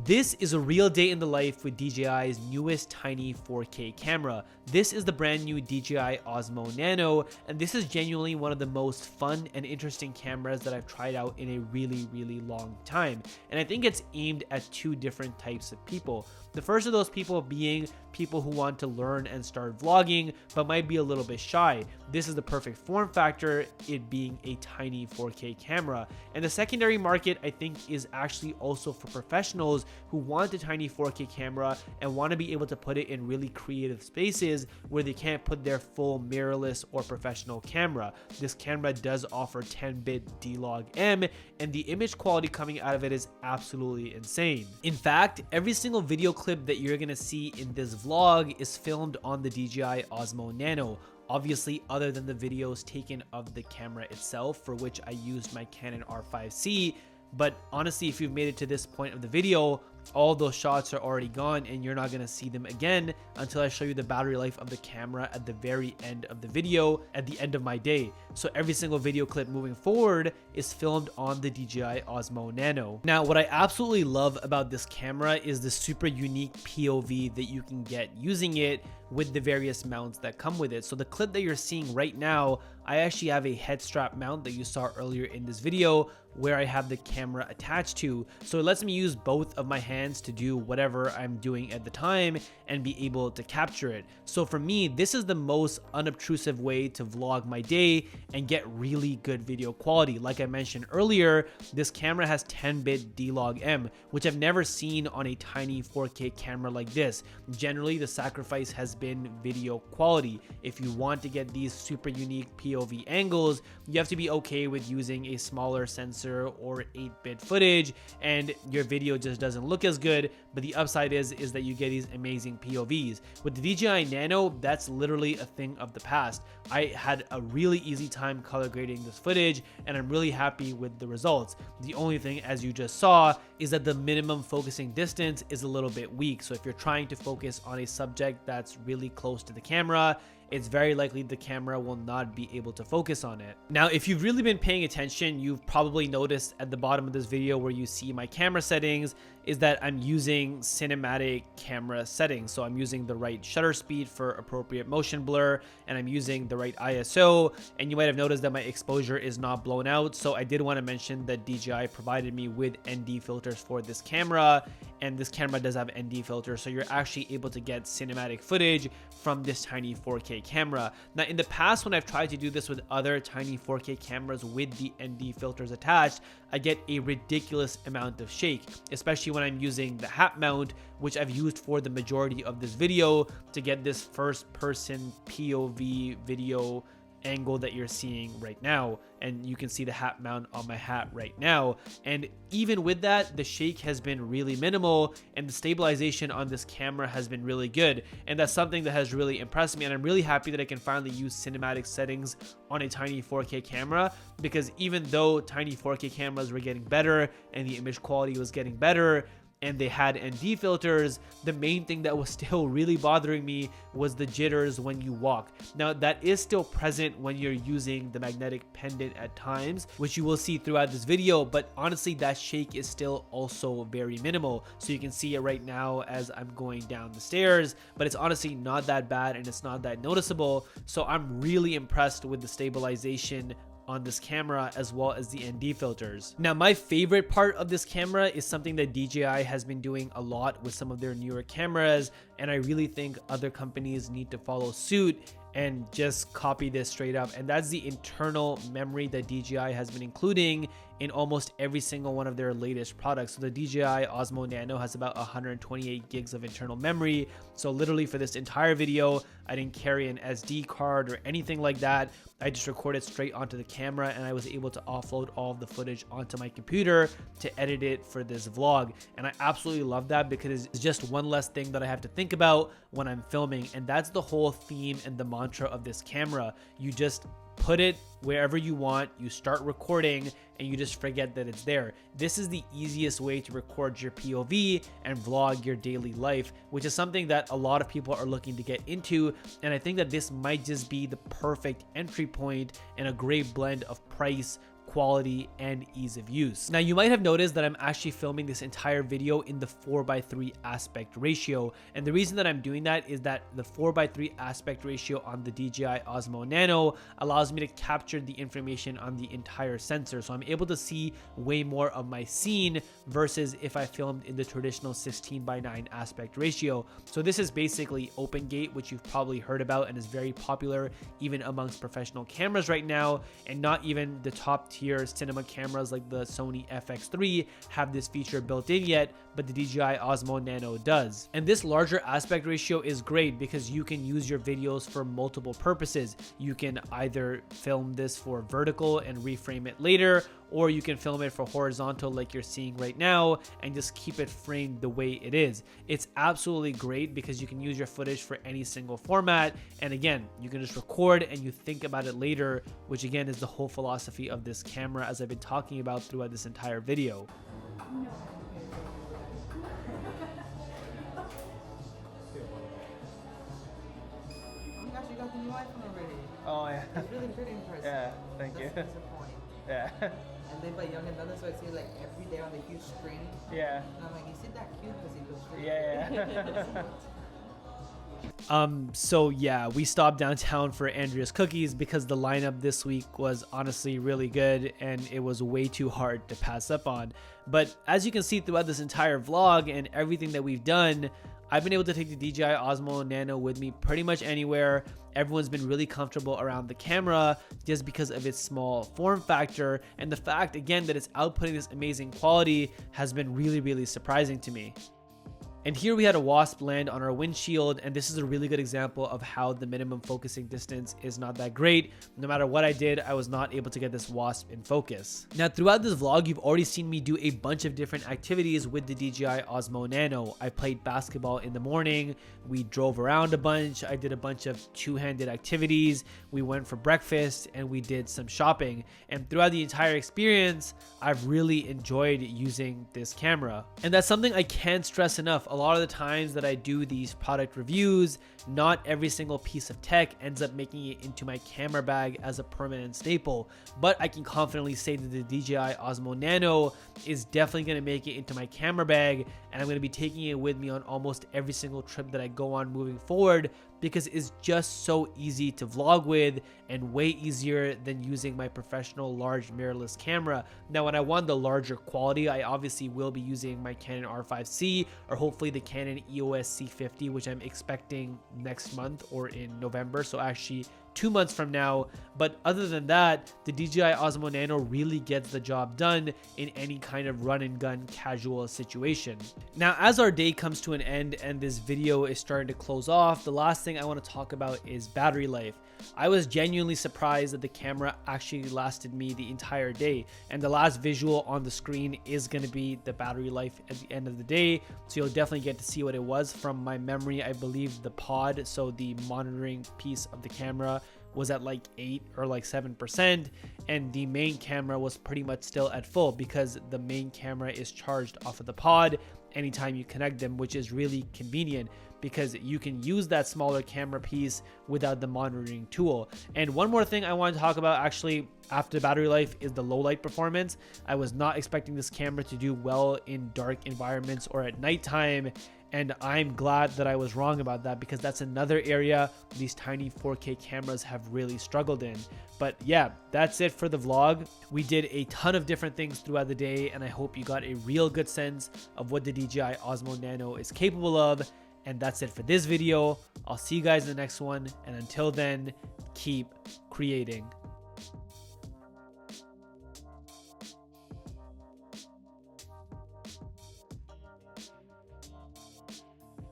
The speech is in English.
This is a real day in the life with DJI's newest tiny 4K camera. This is the brand new DJI Osmo Nano, and this is genuinely one of the most fun and interesting cameras that I've tried out in a really long time. And I think it's aimed at two different types of people. The first of those people being people who want to learn and start vlogging but might be a little bit shy. This is the perfect form factor, it being a tiny 4K camera. And the secondary market, I think, is actually also for professionals who want a tiny 4K camera and want to be able to put it in really creative spaces where they can't put their full mirrorless or professional camera. This camera does offer 10-bit D-Log-M, and the image quality coming out of it is absolutely insane. In fact, every single video clip that you're gonna see in this vlog is filmed on the DJI Osmo Nano. Obviously, other than the videos taken of the camera itself, for which I used my Canon R5C. But honestly, if you've made it to this point of the video, all those shots are already gone and you're not going to see them again until I show you the battery life of the camera at the very end of the video, at the end of my day. So every single video clip moving forward is filmed on the DJI Osmo Nano. Now, what I absolutely love about this camera is the super unique POV that you can get using it with the various mounts that come with it. So the clip that you're seeing right now, I actually have a head strap mount that you saw earlier in this video where I have the camera attached to. So it lets me use both of my hands to do whatever I'm doing at the time and be able to capture it. So for me, this is the most unobtrusive way to vlog my day and get really good video quality. Like I mentioned earlier, this camera has 10-bit D-Log-M, which I've never seen on a tiny 4K camera like this. Generally, the sacrifice has been video quality. If you want to get these super unique POV angles, you have to be okay with using a smaller sensor or 8-bit footage, and your video just doesn't look as good. But the upside is that you get these amazing POVs. With the DJI Nano, that's literally a thing of the past. I had a really easy time color grading this footage, and I'm really happy with the results. The only thing, as you just saw, is that the minimum focusing distance is a little bit weak. So if you're trying to focus on a subject that's really close to the camera, it's very likely the camera will not be able to focus on it. Now, if you've really been paying attention, you've probably noticed at the bottom of this video where you see my camera settings is that I'm using cinematic camera settings. So I'm using the right shutter speed for appropriate motion blur, and I'm using the right ISO, and you might have noticed that my exposure is not blown out. So I did want to mention that DJI provided me with ND filters for this camera, and this camera does have ND filters, so you're actually able to get cinematic footage from this tiny 4K camera. Now, in the past, when I've tried to do this with other tiny 4K cameras with the ND filters attached, I get a ridiculous amount of shake, especially when I'm using the hat mount, which I've used for the majority of this video to get this first person POV video angle that you're seeing right now. And you can see the hat mount on my hat right now, and even with that, the shake has been really minimal and the stabilization on this camera has been really good, and that's something that has really impressed me. And I'm really happy that I can finally use cinematic settings on a tiny 4K camera, because even though tiny 4K cameras were getting better and the image quality was getting better and they had ND filters, the main thing that was still really bothering me was the jitters when you walk. Now, that is still present when you're using the magnetic pendant at times, which you will see throughout this video, but honestly, that shake is still also very minimal. So you can see it right now as I'm going down the stairs, but it's honestly not that bad and it's not that noticeable. So I'm really impressed with the stabilization on this camera as well as the ND filters. Now, my favorite part of this camera is something that DJI has been doing a lot with some of their newer cameras, and I really think other companies need to follow suit and just copy this straight up, and that's the internal memory that DJI has been including in almost every single one of their latest products. So the DJI Osmo Nano has about 128 gigs of internal memory. So literally for this entire video, I didn't carry an SD card or anything like that. I just recorded straight onto the camera, and I was able to offload all of the footage onto my computer to edit it for this vlog. And I absolutely love that, because it's just one less thing that I have to think about when I'm filming. And that's the whole theme and the mantra of this camera. You just put it wherever you want, you start recording, and you just forget that it's there. This is the easiest way to record your POV and vlog your daily life, which is something that a lot of people are looking to get into. And I think that this might just be the perfect entry point and a great blend of price, quality, and ease of use. Now, you might have noticed that I'm actually filming this entire video in the 4:3 aspect ratio, and the reason that I'm doing that is that the 4:3 aspect ratio on the DJI Osmo Nano allows me to capture the information on the entire sensor, so I'm able to see way more of my scene versus if I filmed in the traditional 16:9 aspect ratio. So this is basically open gate, which you've probably heard about and is very popular even amongst professional cameras right now, and not even the top tier cinema cameras like the Sony FX3 have this feature built in yet, but the DJI Osmo Nano does. And this larger aspect ratio is great because you can use your videos for multiple purposes. You can either film this for vertical and reframe it later, or you can film it for horizontal like you're seeing right now and just keep it framed the way it is. It's absolutely great because you can use your footage for any single format, and again, you can just record and you think about it later, which again is the whole philosophy of this camera, as I've been talking about throughout this entire video. You got the new iPhone already. Oh yeah. It's really pretty impressive. Yeah, thank you. That's the point. Yeah. And then by Young and Nano, so I see like every day on the huge screen. Yeah. And I'm like, is it that cute? Because he looks pretty Yeah. So yeah, we stopped downtown for Andrea's Cookies because the lineup this week was honestly really good and it was way too hard to pass up on. But as you can see throughout this entire vlog and everything that we've done, I've been able to take the DJI Osmo Nano with me pretty much anywhere. Everyone's been really comfortable around the camera just because of its small form factor, and the fact again that it's outputting this amazing quality has been really surprising to me. And here we had a wasp land on our windshield, and this is a really good example of how the minimum focusing distance is not that great. No matter what I did, I was not able to get this wasp in focus. Now throughout this vlog, you've already seen me do a bunch of different activities with the DJI Osmo Nano. I played basketball in the morning, we drove around a bunch, I did a bunch of two-handed activities, we went for breakfast, and we did some shopping. And throughout the entire experience, I've really enjoyed using this camera. And that's something I can't stress enough. A lot of the times that I do these product reviews, not every single piece of tech ends up making it into my camera bag as a permanent staple, but I can confidently say that the DJI Osmo Nano is definitely going to make it into my camera bag, and I'm going to be taking it with me on almost every single trip that I go on moving forward, because it's just so easy to vlog with and way easier than using my professional large mirrorless camera. Now, when I want the larger quality, I obviously will be using my Canon R5C or hopefully the Canon EOS C50, which I'm expecting next month or in November. So actually 2 months from now. But other than that, the DJI Osmo Nano really gets the job done in any kind of run and gun casual situation. Now, as our day comes to an end and this video is starting to close off, the last thing I want to talk about is battery life. I was genuinely surprised that the camera actually lasted me the entire day, and the last visual on the screen is going to be the battery life at the end of the day, so you'll definitely get to see what it was. From my memory, I believe the pod, so the monitoring piece of the camera, was at like 8 or like 7%, and the main camera was pretty much still at full because the main camera is charged off of the pod anytime you connect them, which is really convenient because you can use that smaller camera piece without the monitoring tool. And one more thing I want to talk about actually after battery life is the low light performance. I was not expecting this camera to do well in dark environments or at nighttime, and I'm glad that I was wrong about that because that's another area these tiny 4K cameras have really struggled in. But yeah, that's it for the vlog. We did a ton of different things throughout the day, and I hope you got a real good sense of what the DJI Osmo Nano is capable of. And that's it for this video. I'll see you guys in the next one, and until then, keep creating.